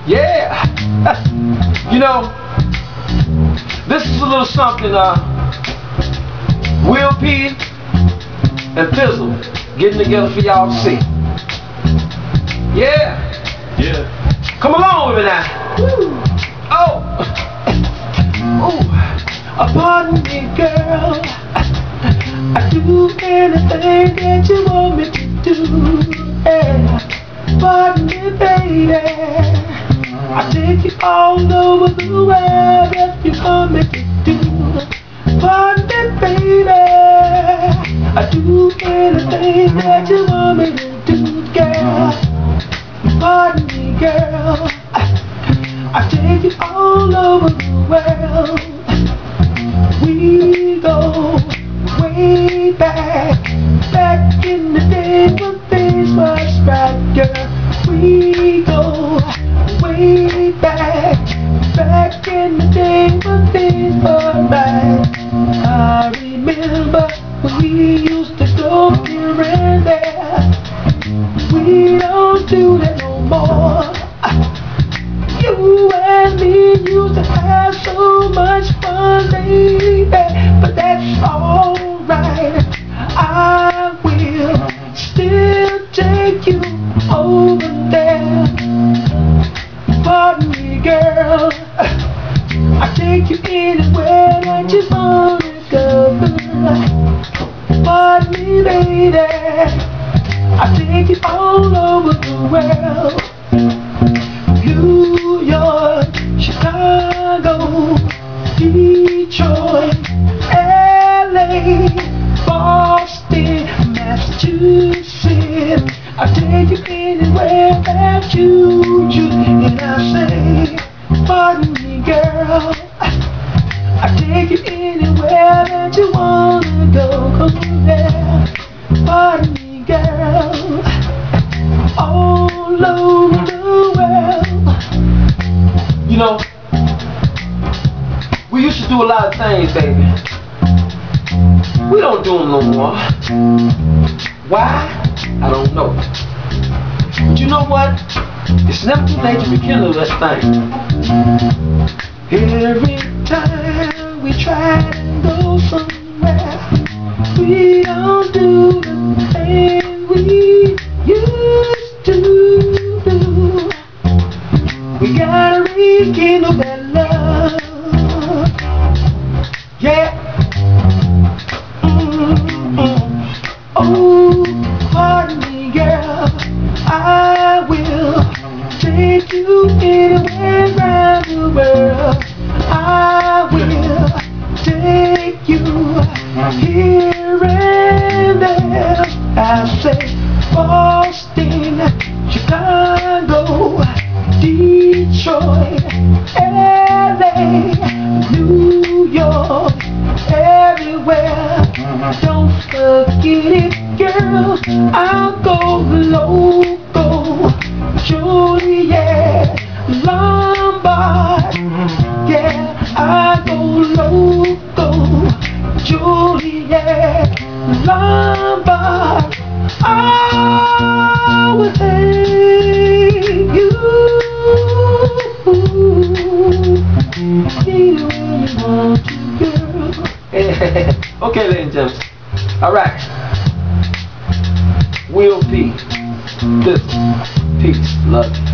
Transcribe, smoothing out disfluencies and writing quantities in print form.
Yeah. You know, this is a little something Will P and Fizzle getting together for y'all to see. Yeah. Yeah. Come along with me now. Woo. Oh. Ooh. Pardon me, girl. I do anything that you want me to do. Yeah. Pardon me, baby. I take you all over the world if you want me to do. Pardon me, baby. I do anything that you want me to do, girl. Pardon me, girl. I take you all over the world. We go way back, back in the day when things was right, girl. We go way back, back in the day when things were right. I remember when we used to go here and there. We don't do that no more. You and me used to have so much fun, baby, but that's alright. I will still take you over there. Pardon me, girl. I take you anywhere that you wanna go. Pardon me, lady. I take you all over the world. New York, Chicago, Detroit, LA, Boston, Massachusetts. I take you anywhere that you choose. And I say, pardon me, girl. I take you anywhere that you wanna go. Come there. Pardon me, girl. All over the world. You know, we used to do a lot of things, baby. We don't do them no more. Why? I don't know. But you know what? It's never too late to rekindle this thing. Every time we try to go somewhere, we don't do the thing we used to do. We gotta rekindle that love. Yeah. Oh, pardon me, girl. I will take you anywhere around the world. I will take you here and there. I say Boston, Chicago, Detroit, LA, New York, everywhere. Don't forget it, girl. I'll go loco, Juliet, Lombard. Yeah, I'll go loco, Juliet, Lombard. I will take you anywhere you want to, girl. Okay, ladies and gentlemen. Alright. Will P. Peace. Love you.